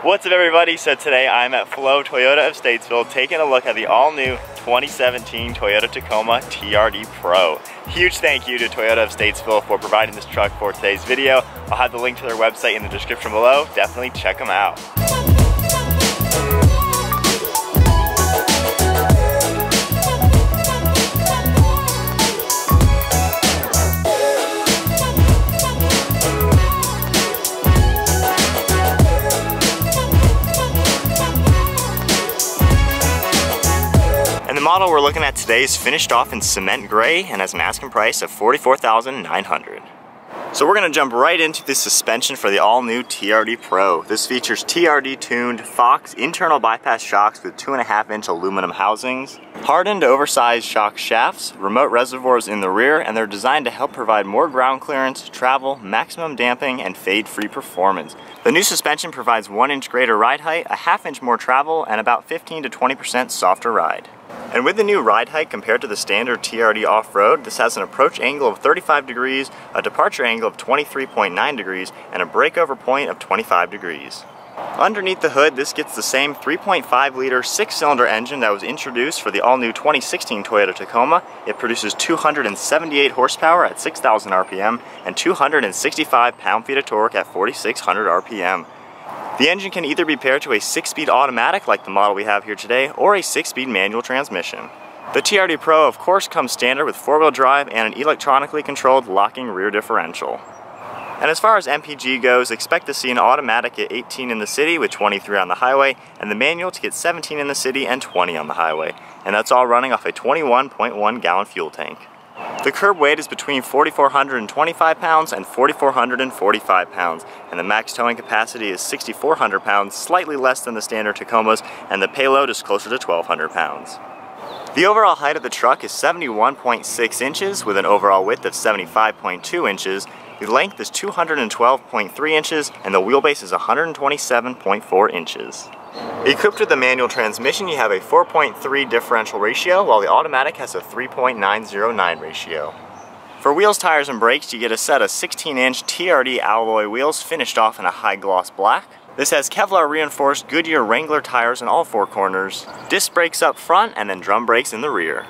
What's up everybody? So today I'm at Flow Toyota of Statesville taking a look at the all-new 2017 Toyota Tacoma TRD Pro. Huge thank you to Toyota of Statesville for providing this truck for today's video. I'll have the link to their website in the description below. Definitely check them out. The model we're looking at today is finished off in cement gray and has an asking price of $44,900. So we're going to jump right into the suspension for the all-new TRD Pro. This features TRD tuned Fox internal bypass shocks with 2.5-inch aluminum housings, hardened oversized shock shafts, remote reservoirs in the rear, and they're designed to help provide more ground clearance, travel, maximum damping, and fade-free performance. The new suspension provides 1-inch greater ride height, a 1/2-inch more travel, and about 15 to 20% softer ride. And with the new ride height compared to the standard TRD off-road, this has an approach angle of 35 degrees, a departure angle of 23.9 degrees, and a breakover point of 25 degrees. Underneath the hood, this gets the same 3.5-liter 6-cylinder engine that was introduced for the all-new 2016 Toyota Tacoma. It produces 278 horsepower at 6,000 RPM and 265 pound-feet of torque at 4,600 RPM. The engine can either be paired to a 6-speed automatic like the model we have here today, or a 6-speed manual transmission. The TRD Pro of course comes standard with 4-wheel drive and an electronically controlled locking rear differential. And as far as MPG goes, expect to see an automatic at 18 in the city with 23 on the highway, and the manual to get 17 in the city and 20 on the highway. And that's all running off a 21.1 gallon fuel tank. The curb weight is between 4,425 pounds and 4,445 pounds, and the max towing capacity is 6,400 pounds, slightly less than the standard Tacomas, and the payload is closer to 1,200 pounds. The overall height of the truck is 71.6 inches with an overall width of 75.2 inches. The length is 212.3 inches, and the wheelbase is 127.4 inches. Equipped with the manual transmission, you have a 4.3 differential ratio, while the automatic has a 3.909 ratio. For wheels, tires, and brakes, you get a set of 16-inch TRD alloy wheels finished off in a high gloss black. This has Kevlar reinforced Goodyear Wrangler tires in all 4 corners, disc brakes up front, and then drum brakes in the rear.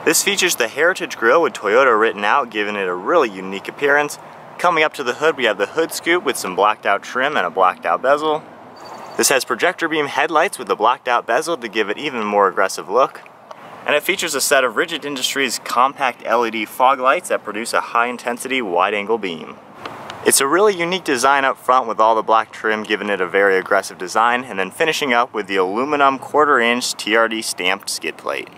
This features the Heritage grille with Toyota written out, giving it a really unique appearance. Coming up to the hood, we have the hood scoop with some blacked out trim and a blacked out bezel. This has projector beam headlights with a blacked out bezel to give it even more aggressive look. And it features a set of Rigid Industries compact LED fog lights that produce a high intensity wide angle beam. It's a really unique design up front with all the black trim, giving it a very aggressive design, and then finishing up with the aluminum 1/4-inch TRD stamped skid plate.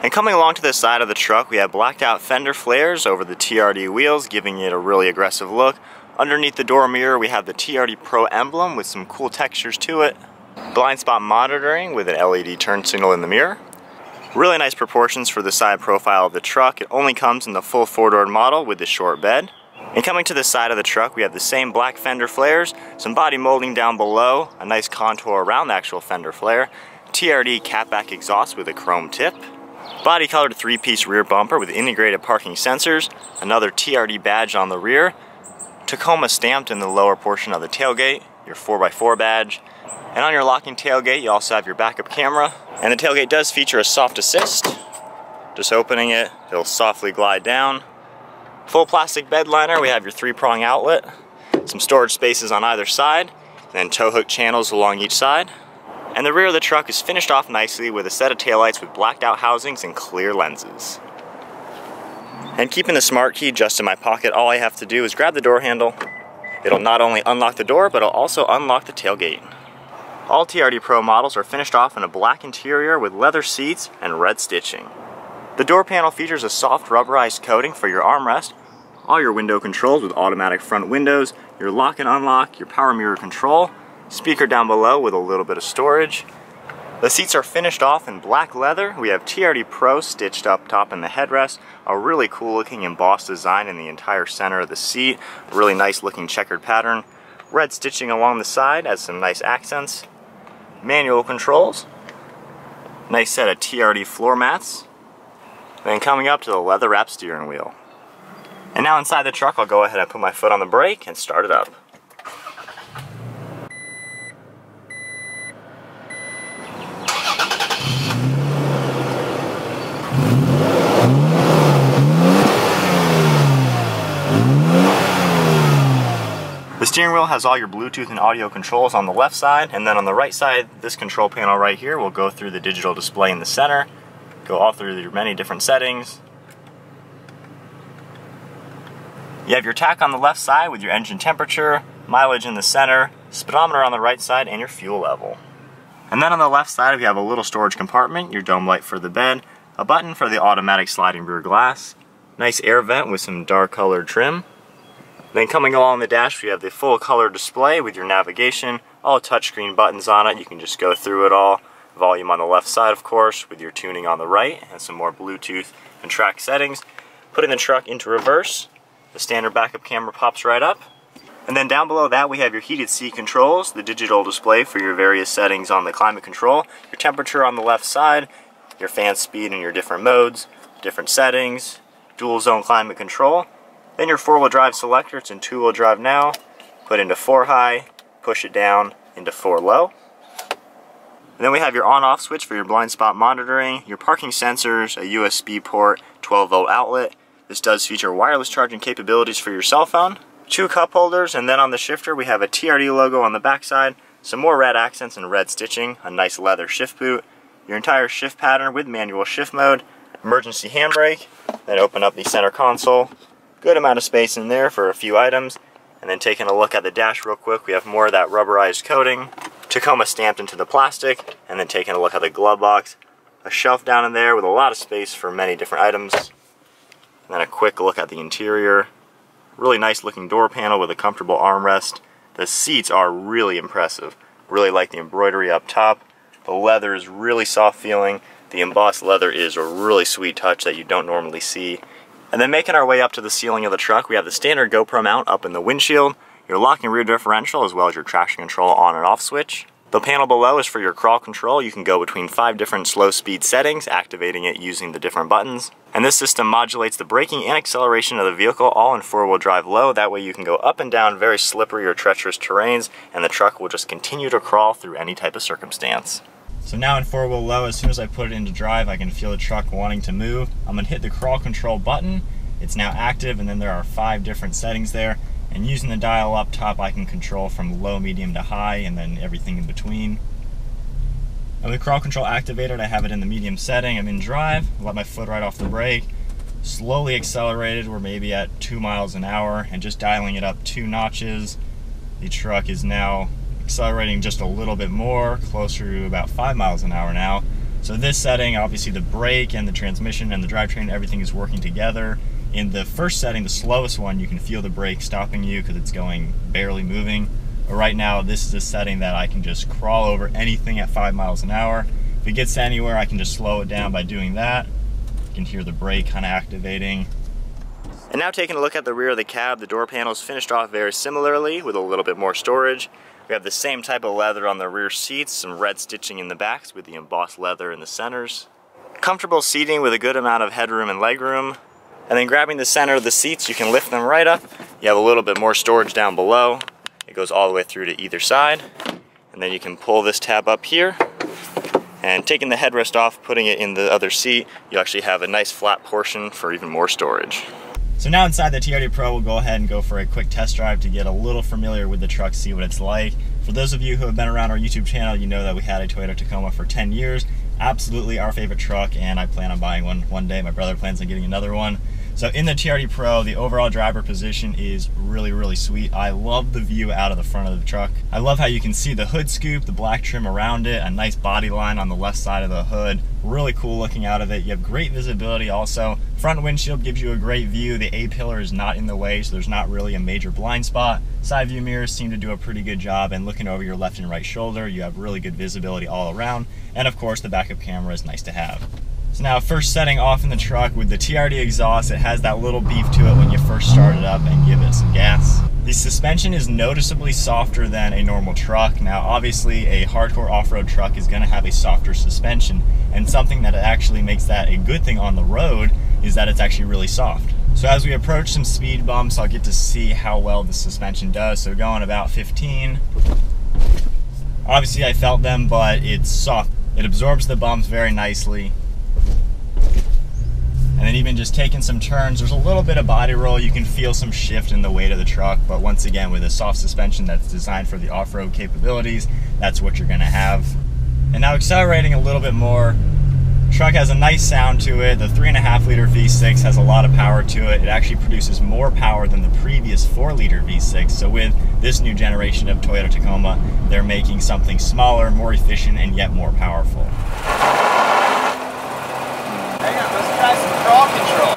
And coming along to the side of the truck, we have blacked out fender flares over the TRD wheels, giving it a really aggressive look. Underneath the door mirror, we have the TRD Pro emblem with some cool textures to it. Blind spot monitoring with an LED turn signal in the mirror. Really nice proportions for the side profile of the truck. It only comes in the full 4-door model with the short bed. And coming to the side of the truck, we have the same black fender flares, some body molding down below, a nice contour around the actual fender flare, TRD catback exhaust with a chrome tip, body colored 3-piece rear bumper with integrated parking sensors, another TRD badge on the rear, Tacoma stamped in the lower portion of the tailgate, your 4x4 badge, and on your locking tailgate you also have your backup camera. And the tailgate does feature a soft assist. Just opening it, it'll softly glide down. Full plastic bed liner, we have your 3-prong outlet, some storage spaces on either side, and then tow hook channels along each side. And the rear of the truck is finished off nicely with a set of taillights with blacked out housings and clear lenses. And keeping the smart key just in my pocket, all I have to do is grab the door handle. It'll not only unlock the door, but it'll also unlock the tailgate. All TRD Pro models are finished off in a black interior with leather seats and red stitching. The door panel features a soft rubberized coating for your armrest, all your window controls with automatic front windows, your lock and unlock, your power mirror control, speaker down below with a little bit of storage. The seats are finished off in black leather. We have TRD Pro stitched up top in the headrest, a really cool looking embossed design in the entire center of the seat, a really nice looking checkered pattern, red stitching along the side adds some nice accents, manual controls, nice set of TRD floor mats, then coming up to the leather wrapped steering wheel. And now inside the truck, I'll go ahead and put my foot on the brake and start it up. The steering wheel has all your Bluetooth and audio controls on the left side, and then on the right side, this control panel right here will go through the digital display in the center, go all through your many different settings. You have your tach on the left side with your engine temperature, mileage in the center, speedometer on the right side, and your fuel level. And then on the left side we have a little storage compartment, your dome light for the bed, a button for the automatic sliding rear glass, nice air vent with some dark colored trim. Then coming along the dash we have the full color display with your navigation, all touchscreen buttons on it, you can just go through it all. Volume on the left side of course, with your tuning on the right, and some more Bluetooth and track settings. Putting the truck into reverse, the standard backup camera pops right up. And then down below that we have your heated seat controls, the digital display for your various settings on the climate control, your temperature on the left side, your fan speed and your different modes, different settings, dual zone climate control, then your 4-wheel drive selector, it's in 2-wheel drive now, put into 4 high, push it down into 4 low. And then we have your on-off switch for your blind spot monitoring, your parking sensors, a USB port, 12-volt outlet. This does feature wireless charging capabilities for your cell phone. 2 cup holders, and then on the shifter we have a TRD logo on the backside, some more red accents and red stitching, a nice leather shift boot, your entire shift pattern with manual shift mode, emergency handbrake, then open up the center console, good amount of space in there for a few items, and then taking a look at the dash real quick, we have more of that rubberized coating, Tacoma stamped into the plastic, and then taking a look at the glove box, a shelf down in there with a lot of space for many different items, and then a quick look at the interior. Really nice looking door panel with a comfortable armrest. The seats are really impressive. Really like the embroidery up top. The leather is really soft feeling. The embossed leather is a really sweet touch that you don't normally see. And then making our way up to the ceiling of the truck, we have the standard GoPro mount up in the windshield, your locking rear differential as well as your traction control on and off switch. The panel below is for your crawl control. You can go between 5 different slow speed settings, activating it using the different buttons. And this system modulates the braking and acceleration of the vehicle all in 4-wheel drive low. That way you can go up and down very slippery or treacherous terrains, and the truck will just continue to crawl through any type of circumstance. So now in 4-wheel low, as soon as I put it into drive, I can feel the truck wanting to move. I'm going to hit the crawl control button. It's now active, and then there are 5 different settings there. And using the dial up top, I can control from low, medium to high, and then everything in between. And with the crawl control activated, I have it in the medium setting. I'm in drive, let my foot right off the brake, slowly accelerated, we're maybe at 2 miles an hour, and just dialing it up 2 notches. The truck is now accelerating just a little bit more, closer to about 5 miles an hour now. So this setting, obviously the brake and the transmission and the drivetrain, everything is working together. In the first setting, the slowest one, you can feel the brake stopping you because it's going barely moving. But right now, this is a setting that I can just crawl over anything at 5 miles an hour. If it gets anywhere, I can just slow it down by doing that. You can hear the brake kind of activating. And now taking a look at the rear of the cab, the door panel is finished off very similarly with a little bit more storage. We have the same type of leather on the rear seats, some red stitching in the backs with the embossed leather in the centers. Comfortable seating with a good amount of headroom and legroom. And then grabbing the center of the seats, you can lift them right up. You have a little bit more storage down below. It goes all the way through to either side. And then you can pull this tab up here. And taking the headrest off, putting it in the other seat, you actually have a nice flat portion for even more storage. So now inside the TRD Pro, we'll go ahead and go for a quick test drive to get a little familiar with the truck, see what it's like. For those of you who have been around our YouTube channel, you know that we had a Toyota Tacoma for 10 years. Absolutely our favorite truck, and I plan on buying one day. My brother plans on getting another one. So in the TRD Pro, the overall driver position is really, really sweet. I love the view out of the front of the truck. I love how you can see the hood scoop, the black trim around it, a nice body line on the left side of the hood. Really cool looking out of it. You have great visibility also. Front windshield gives you a great view. The A-pillar is not in the way, so there's not really a major blind spot. Side view mirrors seem to do a pretty good job, and looking over your left and right shoulder, you have really good visibility all around. And of course, the backup camera is nice to have. So now first setting off in the truck with the TRD exhaust, it has that little beef to it when you first start it up and give it some gas. The suspension is noticeably softer than a normal truck. Now obviously a hardcore off-road truck is going to have a softer suspension, and something that actually makes that a good thing on the road is that it's actually really soft. So as we approach some speed bumps, I'll get to see how well the suspension does. So going about 15. Obviously I felt them, but it's soft. It absorbs the bumps very nicely. And then even just taking some turns, there's a little bit of body roll. You can feel some shift in the weight of the truck, but once again, with a soft suspension that's designed for the off-road capabilities, that's what you're gonna have. And now accelerating a little bit more, truck has a nice sound to it. The 3.5 liter V6 has a lot of power to it. It actually produces more power than the previous 4 liter V6. So with this new generation of Toyota Tacoma, they're making something smaller, more efficient, and yet more powerful. Hang on, let's try some crawl control.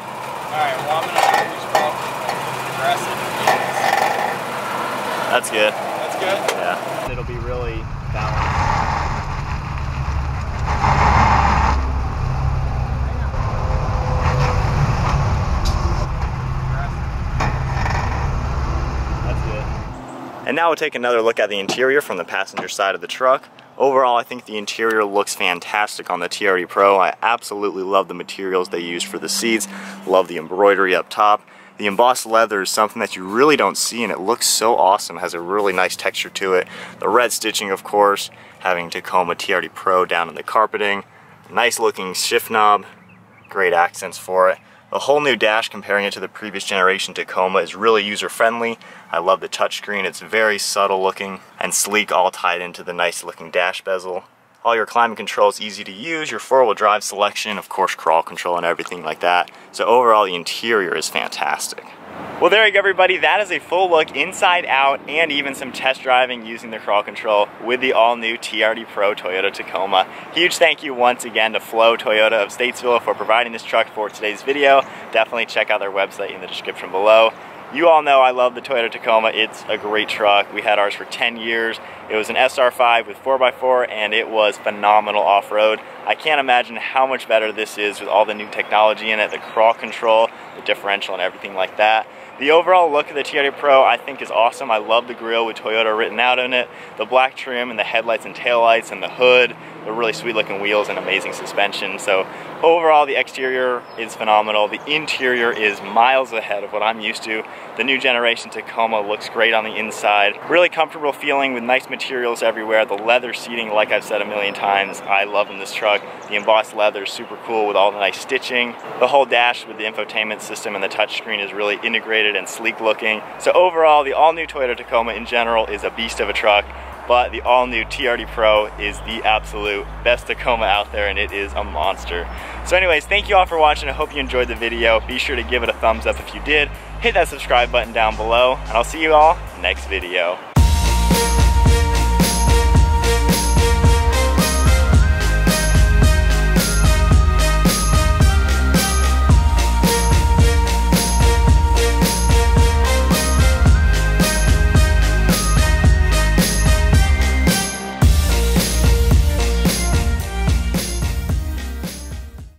Alright, well I'm gonna use crawl control. Press it. That's good. That's good? Yeah. It'll be really balanced. And now we'll take another look at the interior from the passenger side of the truck. Overall, I think the interior looks fantastic on the TRD Pro. I absolutely love the materials they used for the seats. Love the embroidery up top. The embossed leather is something that you really don't see, and it looks so awesome. It has a really nice texture to it. The red stitching, of course, having Tacoma TRD Pro down in the carpeting. Nice looking shift knob. Great accents for it. The whole new dash, comparing it to the previous generation Tacoma, is really user-friendly. I love the touchscreen. It's very subtle looking and sleek, all tied into the nice looking dash bezel. All your climate control is easy to use, your 4-wheel drive selection, of course crawl control and everything like that. So overall the interior is fantastic. Well, there you go everybody, that is a full look inside out and even some test driving using the crawl control with the all new TRD Pro Toyota Tacoma. Huge thank you once again to Flo Toyota of Statesville for providing this truck for today's video. Definitely check out their website in the description below. You all know I love the Toyota Tacoma. It's a great truck. We had ours for 10 years. It was an SR5 with 4x4 and it was phenomenal off-road. I can't imagine how much better this is with all the new technology in it, the crawl control, the differential and everything like that. The overall look of the TRD Pro I think is awesome. I love the grille with Toyota written out on it, the black trim and the headlights and taillights and the hood, the really sweet looking wheels and amazing suspension. So overall the exterior is phenomenal. The interior is miles ahead of what I'm used to. The new generation Tacoma looks great on the inside. Really comfortable feeling with nice materials everywhere. The leather seating, like I've said a million times, I love in this truck. The embossed leather is super cool with all the nice stitching. The whole dash with the infotainment system and the touchscreen is really integrated and sleek looking. So overall, the all-new Toyota Tacoma in general is a beast of a truck, but the all-new TRD Pro is the absolute best Tacoma out there, and it is a monster. So anyways, thank you all for watching. I hope you enjoyed the video. Be sure to give it a thumbs up if you did. Hit that subscribe button down below, and I'll see you all next video.